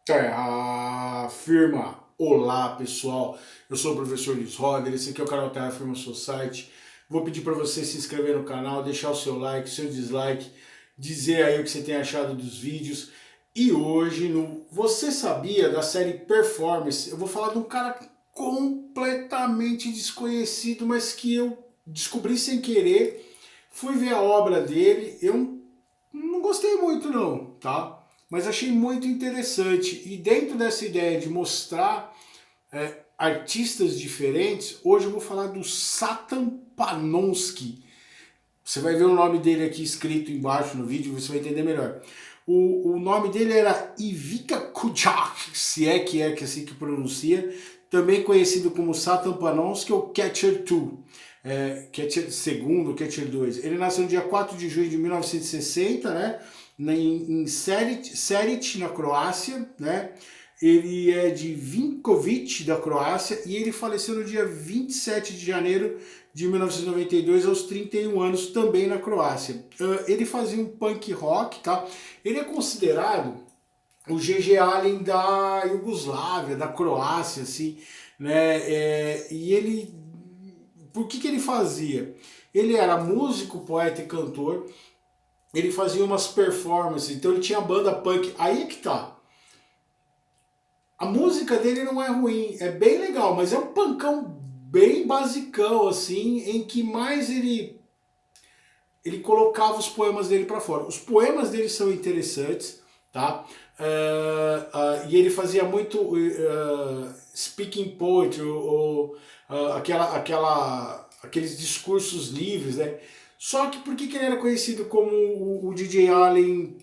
Terra Firma. Olá pessoal, eu sou o professor Luiz Roder, esse aqui é o canal Terra Firma Society. Vou pedir para você se inscrever no canal, deixar o seu like, seu dislike, dizer aí o que você tem achado dos vídeos. E hoje no Você Sabia da série Performance, eu vou falar de um cara completamente desconhecido, mas que eu descobri sem querer. Fui ver a obra dele, eu não gostei muito não, tá? Mas achei muito interessante. E dentro dessa ideia de mostrar artistas diferentes, hoje eu vou falar do Satan Panonsky. Você vai ver o nome dele aqui escrito embaixo no vídeo, você vai entender melhor. O nome dele era Ivica Kujak, se é que assim que pronuncia, também conhecido como Satan Panonsky ou Catcher 2. Catcher segundo, Catcher 2. Ele nasceu no dia 4 de junho de 1960, né? Em Serit, na Croácia, né? Ele é de Vinkovic, da Croácia, e ele faleceu no dia 27 de janeiro de 1992, aos 31 anos, também na Croácia. Ele fazia um punk rock, tá? Ele é considerado o G.G. Allen da Iugoslávia, da Croácia, assim, né? E ele, por que ele fazia? Ele era músico, poeta e cantor. Ele fazia umas performances, então ele tinha banda punk. Aí é que tá. A música dele não é ruim, é bem legal, mas é um punkão bem basicão, assim, em que mais ele colocava os poemas dele para fora. Os poemas dele são interessantes, tá? E ele fazia muito speaking poetry, ou aqueles discursos livres, né? Só que por que ele era conhecido como o DJ Allen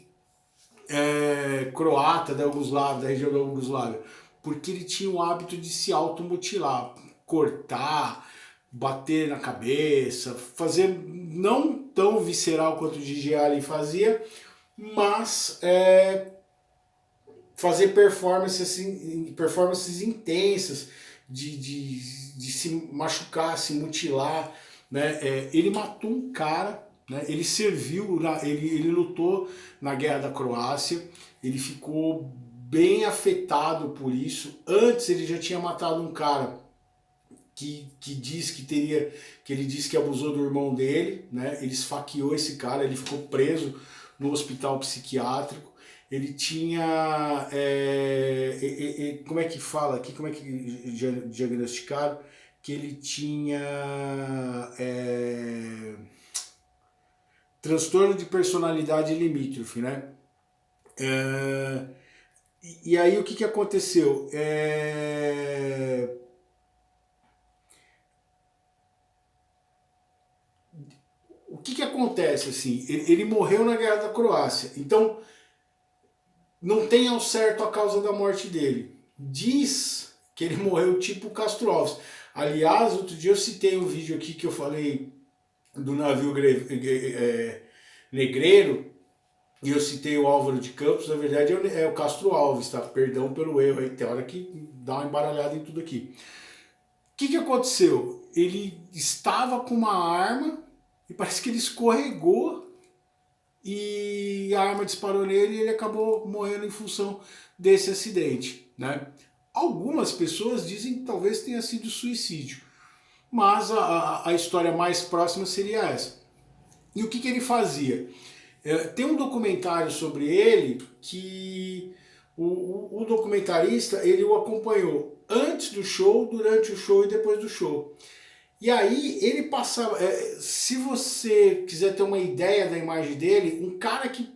croata da Iugoslávia, da região da Iugoslávia? Porque ele tinha o hábito de se automutilar, cortar, bater na cabeça, fazer não tão visceral quanto o DJ Allen fazia, mas fazer performances intensas, de se machucar, se mutilar, né? Ele matou um cara, né? Ele serviu, ele lutou na Guerra da Croácia, ele ficou bem afetado por isso. Antes ele já tinha matado um cara que ele disse que abusou do irmão dele, né? Ele esfaqueou esse cara, ele ficou preso no hospital psiquiátrico. Ele tinha, como é que fala aqui, como é que diagnosticaram? Que ele tinha transtorno de personalidade limítrofe, né? E aí o que aconteceu? O que acontece assim? Ele morreu na Guerra da Croácia, então não tem ao certo a causa da morte dele. Diz que ele morreu tipo Castro Alves. Aliás, outro dia eu citei um vídeo aqui que eu falei do navio negreiro, e eu citei o Álvaro de Campos. Na verdade é o Castro Alves, tá? Perdão pelo erro aí, tem hora que dá uma embaralhada em tudo aqui. O que aconteceu? Ele estava com uma arma e parece que ele escorregou e a arma disparou nele e ele acabou morrendo em função desse acidente, né? Algumas pessoas dizem que talvez tenha sido suicídio, mas a história mais próxima seria essa. E o que ele fazia? Tem um documentário sobre ele que o documentarista ele o acompanhou antes do show, durante o show e depois do show. E aí ele passava, se você quiser ter uma ideia da imagem dele, um cara que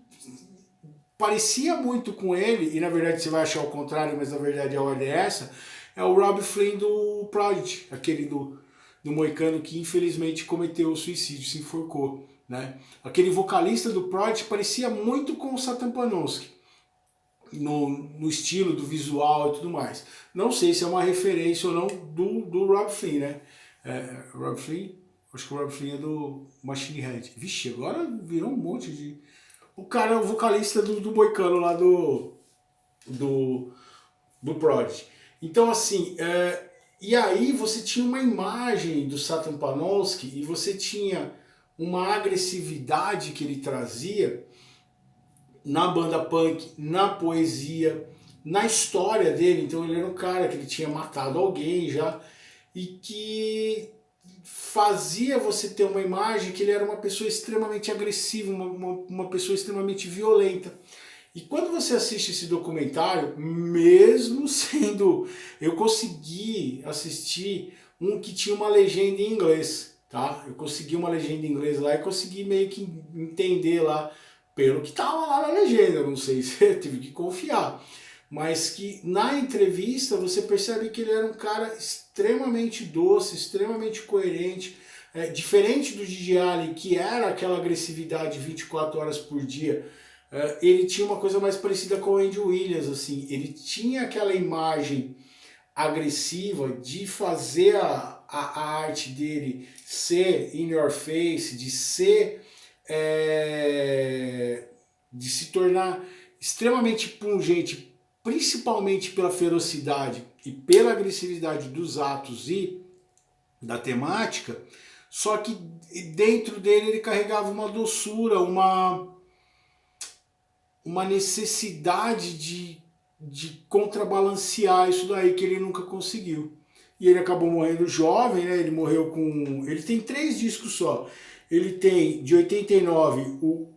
parecia muito com ele, e na verdade você vai achar o contrário, mas na verdade a ordem é essa, é o Rob Flynn do Prodigy, aquele do moicano que infelizmente cometeu o suicídio, se enforcou, né? Aquele vocalista do Prodigy parecia muito com o Satan Panonsky, no estilo, do visual e tudo mais. Não sei se é uma referência ou não do Rob Flynn, né? Rob Flynn, acho que o Rob Flynn é do Machine Head. Vixe, agora virou um monte de... O cara é o vocalista do Moicano lá do Prodigy. Então assim, e aí você tinha uma imagem do Satan Panonsky e você tinha uma agressividade que ele trazia na banda punk, na poesia, na história dele. Então ele era um cara que ele tinha matado alguém já e que fazia você ter uma imagem que ele era uma pessoa extremamente agressiva, uma pessoa extremamente violenta. E quando você assiste esse documentário, mesmo sendo... Eu consegui assistir um que tinha uma legenda em inglês, tá? Eu consegui uma legenda em inglês lá e consegui meio que entender lá, pelo que estava lá na legenda, não sei se eu tive que confiar. Mas que na entrevista você percebe que ele era um cara extremamente doce, extremamente coerente, diferente do Didi Allen, que era aquela agressividade 24 horas por dia. Ele tinha uma coisa mais parecida com o Andy Williams, assim, ele tinha aquela imagem agressiva de fazer a arte dele ser in your face, de ser, de se tornar extremamente pungente, principalmente pela ferocidade e pela agressividade dos atos e da temática, só que dentro dele ele carregava uma doçura, uma necessidade de contrabalancear isso daí que ele nunca conseguiu. E ele acabou morrendo jovem, né? Ele morreu com... Ele tem 3 discos só. Ele tem, de 89, o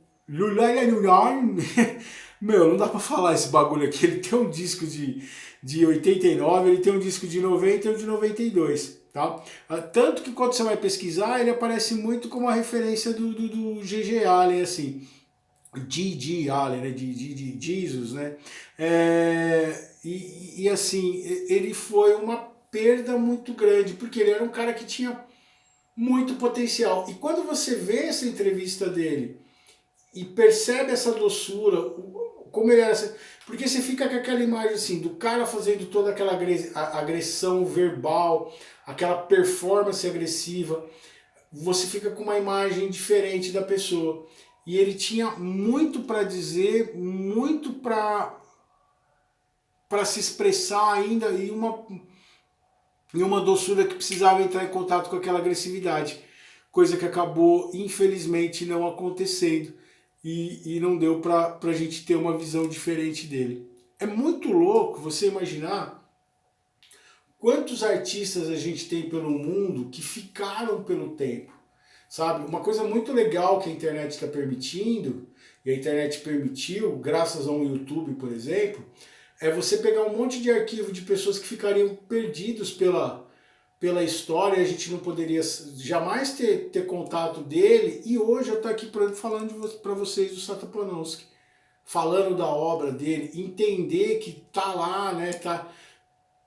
Meu, não dá pra falar esse bagulho aqui. Ele tem um disco de 89, ele tem um disco de 90 e um de 92. Tá? Tanto que quando você vai pesquisar, ele aparece muito como a referência do G.G. Allen, assim. Didi Allen, né? de Jesus, né? E assim, ele foi uma perda muito grande, porque ele era um cara que tinha muito potencial. E quando você vê essa entrevista dele e percebe essa doçura, como ele era... Porque você fica com aquela imagem assim, do cara fazendo toda aquela agressão verbal, aquela performance agressiva, você fica com uma imagem diferente da pessoa. E ele tinha muito para dizer, muito para se expressar ainda, e uma doçura que precisava entrar em contato com aquela agressividade. Coisa que acabou, infelizmente, não acontecendo. E não deu para a gente ter uma visão diferente dele. É muito louco você imaginar quantos artistas a gente tem pelo mundo que ficaram pelo tempo. Sabe? Uma coisa muito legal que a internet está permitindo, e a internet permitiu, graças a um YouTube, por exemplo, é você pegar um monte de arquivo de pessoas que ficariam perdidos pela história, e a gente não poderia jamais ter contato dele, e hoje eu estou aqui falando para vocês do Satapanowski, falando da obra dele, entender que tá lá, né, tá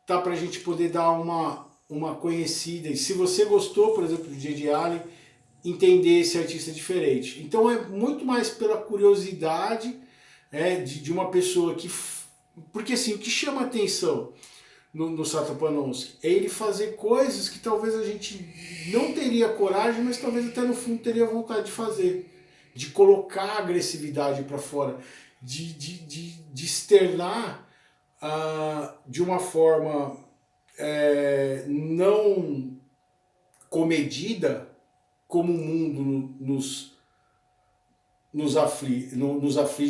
para a gente poder dar uma conhecida, e se você gostou, por exemplo, do Didi Allen, entender esse artista diferente. Então é muito mais pela curiosidade de uma pessoa que... Porque assim, o que chama atenção no Satapanowski é ele fazer coisas que talvez a gente não teria coragem, mas talvez até no fundo teria vontade de fazer. De colocar a agressividade para fora, de externar de uma forma não comedida, como o mundo nos aflige,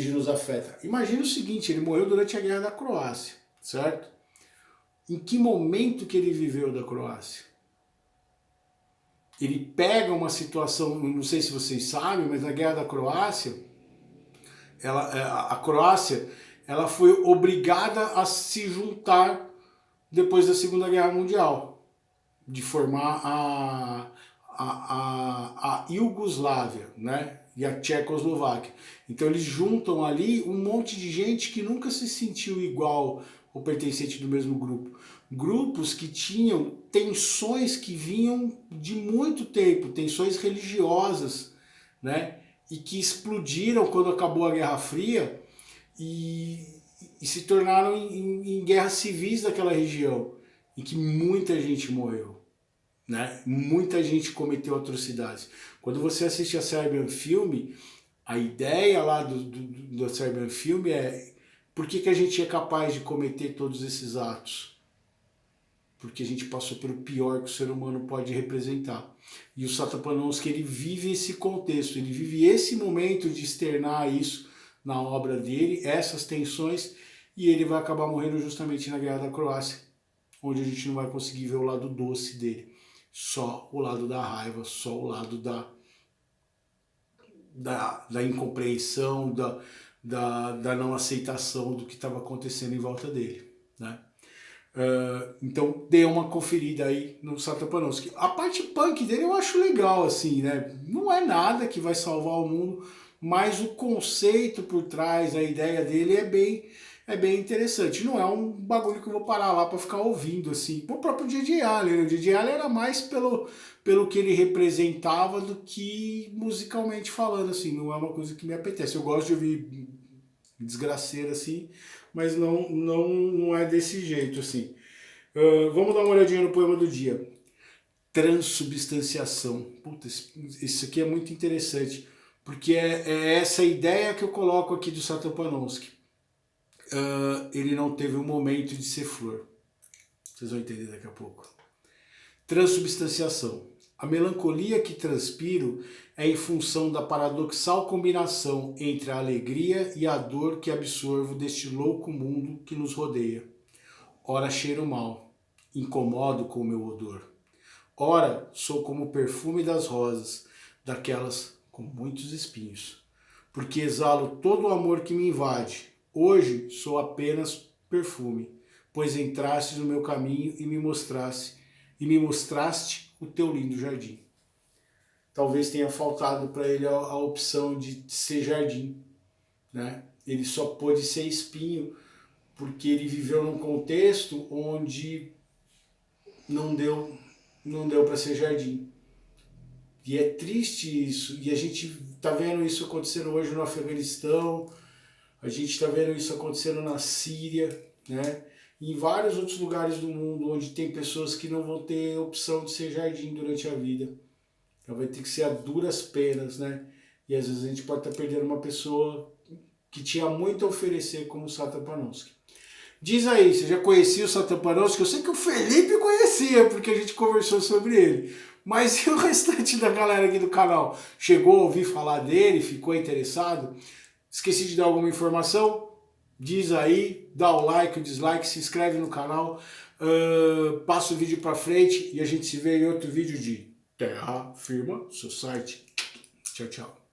nos afeta. Imagina o seguinte, ele morreu durante a Guerra da Croácia, certo? Em que momento que ele viveu da Croácia? Ele pega uma situação, não sei se vocês sabem, mas na Guerra da Croácia, a Croácia ela foi obrigada a se juntar depois da Segunda Guerra Mundial, de formar a Iugoslávia, né? E a Tchecoslováquia. Então eles juntam ali um monte de gente que nunca se sentiu igual ou pertencente do mesmo grupo. Grupos que tinham tensões que vinham de muito tempo, tensões religiosas, né? E que explodiram quando acabou a Guerra Fria e se tornaram em guerras civis daquela região, em que muita gente morreu. Né? Muita gente cometeu atrocidades. Quando você assiste a Serbian Film, a ideia lá do Serbian Film é por que a gente é capaz de cometer todos esses atos? Porque a gente passou pelo pior que o ser humano pode representar. E o Satapanowski, ele vive esse contexto, ele vive esse momento de externar isso na obra dele, essas tensões, e ele vai acabar morrendo justamente na Guerra da Croácia, onde a gente não vai conseguir ver o lado doce dele, só o lado da raiva, só o lado da incompreensão, da não aceitação do que estava acontecendo em volta dele, né? Então dê uma conferida aí no Satapanowski. A parte punk dele eu acho legal, assim, né? Não é nada que vai salvar o mundo, mas o conceito por trás, a ideia dele é bem interessante. Não é um bagulho que eu vou parar lá para ficar ouvindo, assim. O próprio J.J. Allen, o J.J. Allen era mais pelo que ele representava do que musicalmente falando, assim. Não é uma coisa que me apetece. Eu gosto de ouvir desgraceira, assim, mas não é desse jeito, assim. Vamos dar uma olhadinha no poema do dia. Transubstanciação. Puta, isso aqui é muito interessante, porque é essa ideia que eu coloco aqui do Satapanowski. Ele não teve um momento de ser flor. Vocês vão entender daqui a pouco. Transubstanciação. A melancolia que transpiro é em função da paradoxal combinação entre a alegria e a dor que absorvo deste louco mundo que nos rodeia. Ora cheiro mal, incomodo com o meu odor. Ora sou como o perfume das rosas, daquelas com muitos espinhos. Porque exalo todo o amor que me invade. Hoje sou apenas perfume, pois entraste no meu caminho e me mostraste o teu lindo jardim. Talvez tenha faltado para ele a opção de ser jardim, né? Ele só pôde ser espinho porque ele viveu num contexto onde não deu para ser jardim. E é triste isso, e a gente está vendo isso acontecendo hoje no Afeganistão, a gente está vendo isso acontecendo na Síria, né? E em vários outros lugares do mundo onde tem pessoas que não vão ter opção de ser jardim durante a vida. Então vai ter que ser a duras penas, né? E às vezes a gente pode estar perdendo uma pessoa que tinha muito a oferecer como o Satapanowski. Diz aí, você já conhecia o Satapanowski? Eu sei que o Felipe conhecia, porque a gente conversou sobre ele. Mas e o restante da galera aqui do canal? Chegou a ouvir falar dele? Ficou interessado? Esqueci de dar alguma informação? Diz aí, dá o like, o dislike, se inscreve no canal, passa o vídeo pra frente e a gente se vê em outro vídeo de Terra Firma Society. Tchau, tchau.